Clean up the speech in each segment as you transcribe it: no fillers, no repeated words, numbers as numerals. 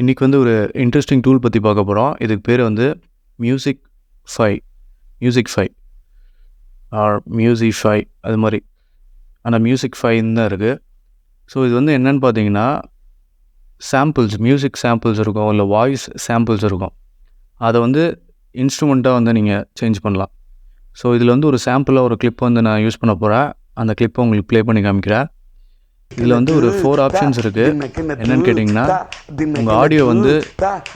இன்றைக்கி வந்து ஒரு இன்ட்ரெஸ்டிங் டூல் பற்றி பார்க்க போகிறோம். இதுக்கு பேர் வந்து musicfy ஆர் musicfy அது மாதிரி. ஆனால் musicfyன்னு தான் இருக்குது. ஸோ இது வந்து என்னென்னு பார்த்தீங்கன்னா சாம்பிள்ஸ், மியூசிக் சாம்பிள்ஸ் இருக்கும், இல்லை வாய்ஸ் சாம்பிள்ஸ் இருக்கும். அதை வந்து இன்ஸ்ட்ருமெண்ட்டாக வந்து நீங்கள் சேஞ்ச் பண்ணலாம். ஸோ இதில் வந்து ஒரு சாம்பிளாக ஒரு கிளிப் வந்து நான் யூஸ் பண்ண போகிறேன். அந்த கிளிப்பை உங்களுக்கு ப்ளே பண்ணி காமிக்கிறேன். இதில் வந்து ஒரு 4 ஆப்ஷன்ஸ் இருக்குது. என்னென்னு கேட்டிங்கன்னா, உங்கள் ஆடியோ வந்து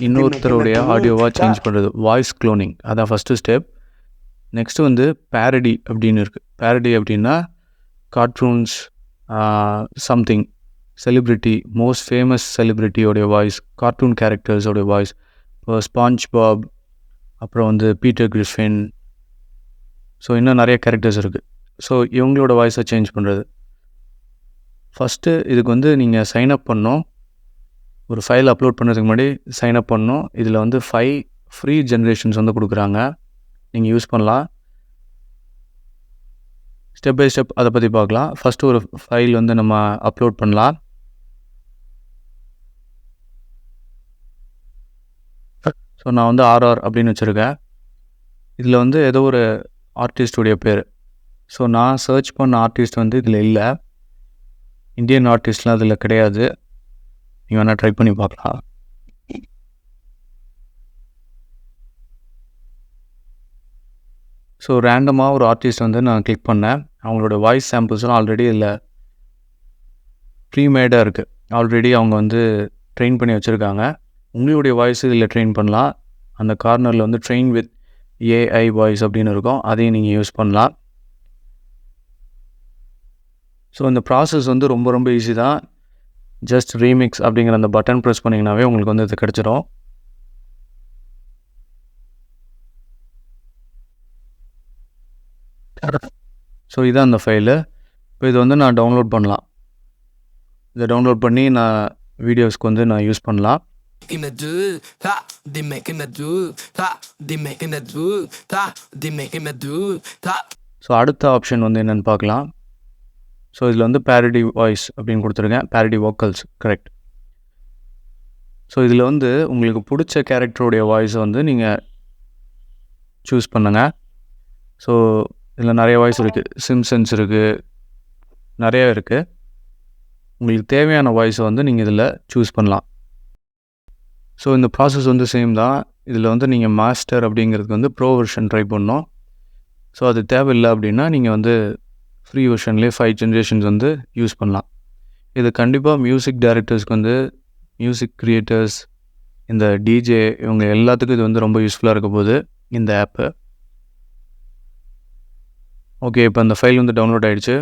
இன்னொருத்தருடைய ஆடியோவாக சேஞ்ச் பண்ணுறது, வாய்ஸ் க்ளோனிங், அதான் ஃபஸ்ட்டு ஸ்டெப். நெக்ஸ்ட்டு வந்து பேரடி அப்படின்னு இருக்குது. பேரடி அப்படின்னா cartoons, something celebrity, most famous செலிப்ரிட்டியோடைய வாய்ஸ், கார்ட்டூன் கேரக்டர்ஸோடைய வாய்ஸ், இப்போ ஸ்பாஞ்ச் பாப், அப்புறம் வந்து பீட்டர் கிரிஃபின், ஸோ இன்னும் நிறைய கேரக்டர்ஸ் இருக்குது. ஸோ இவங்களோட வாய்ஸை சேஞ்ச் பண்ணுறது. ஃபஸ்ட்டு இதுக்கு வந்து நீங்கள் சைன்அப் பண்ணணும். ஒரு ஃபைல் அப்லோட் பண்ணுறதுக்கு முன்னாடி சைன்அப் பண்ணணும். இதில் வந்து 5 ஃப்ரீ ஜென்ரேஷன்ஸ் வந்து கொடுக்குறாங்க, நீங்கள் யூஸ் பண்ணலாம். ஸ்டெப் பை ஸ்டெப் அதை பற்றி பார்க்கலாம். ஃபஸ்ட்டு ஒரு ஃபைல் வந்து நம்ம அப்லோட் பண்ணலாம். ஸோ நான் வந்து ஆர்ஆர் அப்படின்னு வச்சுருக்கேன். இதில் வந்து ஏதோ ஒரு ஆர்டிஸ்டுடைய பேர். ஸோ நான் சர்ச் பண்ண ஆர்டிஸ்ட் வந்து இதில் இல்லை. இந்தியன் ஆர்டிஸ்ட்லாம் அதில் கிடையாது. நீங்கள் வேணால் ட்ரை பண்ணி பார்க்கலாம். ஸோ ரேண்டமாக ஒரு ஆர்டிஸ்ட் வந்து நான் கிளிக் பண்ணேன். அவங்களோட வாய்ஸ் சாம்பிள்ஸ்லாம் ஆல்ரெடி இதில் ப்ரீமேடாக இருக்குது. ஆல்ரெடி அவங்க வந்து ட்ரெயின் பண்ணி வச்சுருக்காங்க. உங்களுடைய வாய்ஸ் இதில் ட்ரெயின் பண்ணலாம். அந்த கார்னரில் வந்து ட்ரெயின் வித் ஏஐ வாய்ஸ் அப்படின்னு இருக்கும், அதையும் நீங்கள் யூஸ் பண்ணலாம். ஸோ இந்த ப்ராசஸ் வந்து ரொம்ப ரொம்ப ஈஸி தான். ஜஸ்ட் ரீமிக்ஸ் அப்படிங்கிற அந்த பட்டன் ப்ரெஸ் பண்ணிங்கனாவே உங்களுக்கு வந்து இது கிடச்சிரும். ஸோ இதான் அந்த ஃபைலு. இப்போ இது வந்து நான் டவுன்லோட் பண்ணலாம். இதை டவுன்லோட் பண்ணி நான் வீடியோஸ்க்கு வந்து நான் யூஸ் பண்ணலாம். ஸோ அடுத்த ஆப்ஷன் வந்து என்னென்னு பார்க்கலாம். ஸோ இதில் வந்து பேரடி வாய்ஸ் அப்படின்னு கொடுத்துருக்கேன், பேரடி வோக்கல்ஸ், கரெக்ட். ஸோ இதில் வந்து உங்களுக்கு பிடிச்ச கேரக்டருடைய வாய்ஸை வந்து நீங்கள் சூஸ் பண்ணுங்க. ஸோ இதில் நிறைய வாய்ஸ் இருக்குது, சிம்சன்ஸ் இருக்குது, நிறைய இருக்குது. உங்களுக்கு தேவையான வாய்ஸை வந்து நீங்கள் இதில் சூஸ் பண்ணலாம். ஸோ இந்த ப்ராசஸ் வந்து சேம் தான். இதில் வந்து நீங்கள் மாஸ்டர் அப்படிங்கிறதுக்கு வந்து ப்ரோ வெர்ஷன் ட்ரை பண்ணணும். ஸோ அது தேவையில்லை அப்படின்னா நீங்கள் வந்து ஃப்ரீ வெர்ஷன்லேயே 5 ஜென்ரேஷன்ஸ் வந்து யூஸ் பண்ணலாம். இது கண்டிப்பாக மியூசிக் டைரக்டர்ஸ்க்கு வந்து, மியூசிக் க்ரியேட்டர்ஸ், இந்த டிஜே, இவங்க எல்லாத்துக்கும் இது வந்து ரொம்ப யூஸ்ஃபுல்லாக இருக்க போகுது இந்த ஆப்பு. ஓகே, இப்போ அந்த ஃபைல் வந்து டவுன்லோட் ஆகிடுச்சு.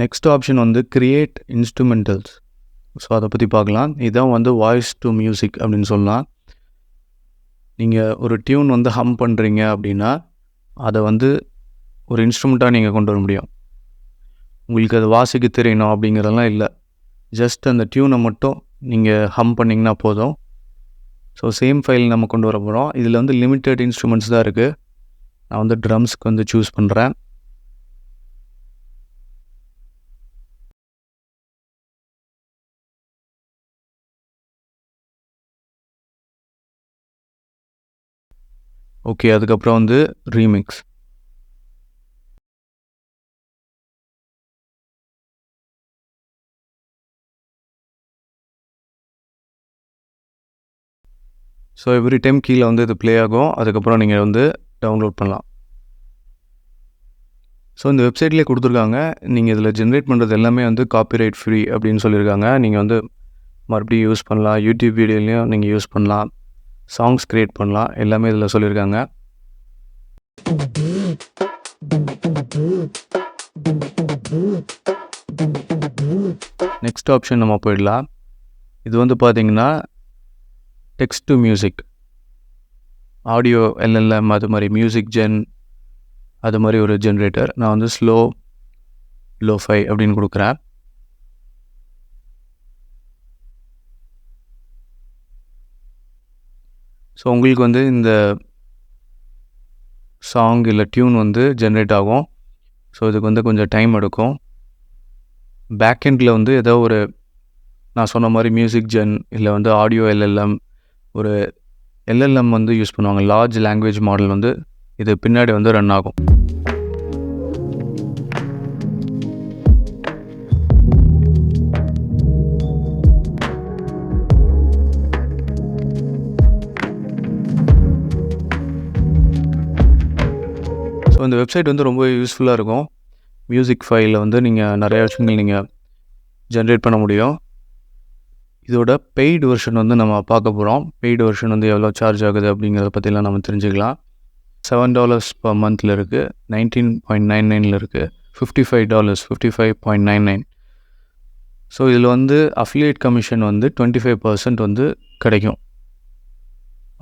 நெக்ஸ்ட் ஆப்ஷன் வந்து கிரியேட் இன்ஸ்ட்ருமெண்டல்ஸ். ஸோ அதை பற்றி பார்க்கலாம். இதுதான் வந்து வாய்ஸ் டு மியூசிக் அப்படின்னு சொல்லலாம். நீங்கள் ஒரு டியூன் வந்து ஹம் பண்ணுறீங்க அப்படின்னா அதை வந்து ஒரு இன்ஸ்ட்ருமெண்ட்டாக நீங்கள் கொண்டு வர முடியும். உங்களுக்கு அது வாசிக்க தெரியணும் அப்படிங்கிறதெல்லாம் இல்லை. ஜஸ்ட் அந்த டியூனை மட்டும் நீங்கள் ஹம் பண்ணிங்கன்னா போதும். ஸோ சேம் ஃபைல் நம்ம கொண்டு வர போகிறோம். இதில் வந்து லிமிட்டட் இன்ஸ்ட்ருமெண்ட்ஸ் தான் இருக்குது. நான் வந்து ட்ரம்ஸ்க்கு வந்து சூஸ் பண்ணுறேன். ஓகே, அதுக்கப்புறம் வந்து ரீமிக்ஸ். ஸோ எவ்ரி டைம் கீழே வந்து இது ப்ளே ஆகும். அதுக்கப்புறம் நீங்கள் வந்து டவுன்லோட் பண்ணலாம். ஸோ இந்த வெப்சைட்லேயே கொடுத்துருக்காங்க. நீங்கள் இதில் ஜென்ரேட் பண்ணுறது எல்லாமே வந்து காப்பிரைட் ஃப்ரீ அப்படின்னு சொல்லியிருக்காங்க. நீங்கள் வந்து மறுபடியும் யூஸ் பண்ணலாம். யூடியூப் வீடியோலையும் நீங்கள் யூஸ் பண்ணலாம். சாங்ஸ் க்ரியேட் பண்ணலாம். எல்லாமே இதில் சொல்லியிருக்காங்க. நெக்ஸ்ட் ஆப்ஷன் நம்ம போயிடலாம். இது வந்து பார்த்தீங்கன்னா text to music, audio LLM, அது மாதிரி மியூசிக் ஜென், அது மாதிரி ஒரு ஜென்ரேட்டர். நான் வந்து லோஃபை அப்படின்னு கொடுக்குறேன். ஸோ உங்களுக்கு வந்து இந்த சாங் இல்லை டியூன் வந்து ஜென்ரேட் ஆகும். ஸோ இதுக்கு வந்து கொஞ்சம் டைம் எடுக்கும். பேக் எண்டில் வந்து ஏதோ ஒரு நான் சொன்ன மாதிரி மியூசிக் ஜென் இல்லை வந்து ஆடியோ எல்எல்எம், ஒரு எல்எல்எம் வந்து யூஸ் பண்ணுவாங்க. லார்ஜ் லாங்குவேஜ் மாடல் வந்து இது பின்னாடி வந்து ரன் ஆகும். ஸோ இந்த வெப்சைட் வந்து ரொம்ப யூஸ்ஃபுல்லாக இருக்கும். musicfy வந்து நீங்கள் நிறைய விஷயங்கள் நீங்கள் ஜென்ரேட் பண்ண முடியும். இதோட பெய்டு வெர்ஷன் வந்து நம்ம பார்க்க போகிறோம். பெய்டு வெர்ஷன் வந்து எவ்வளோ சார்ஜ் ஆகுது அப்படிங்கிறத பற்றிலாம் நம்ம தெரிஞ்சுக்கலாம். $7 per monthல இருக்குது, $19.99 இருக்குது, $55, $55.99. ஸோ இதில் வந்து அஃபிலியேட் கமிஷன் வந்து 25% வந்து கிடைக்கும்.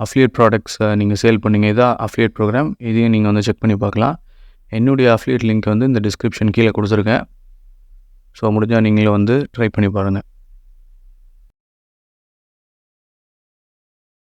அஃபிலியேட் ப்ராடக்ட்ஸை நீங்கள் சேல் பண்ணிங்க, இதான் அஃபிலியேட் ப்ரோக்ராம். இதையும் நீங்கள் வந்து செக் பண்ணி பார்க்கலாம். என்னுடைய அஃபிலியேட் லிங்க் வந்து இந்த டிஸ்கிரிப்ஷன் கீழே கொடுத்துருக்கேன். ஸோ முடிஞ்சால் நீங்களும் வந்து ட்ரை பண்ணி பாருங்கள்.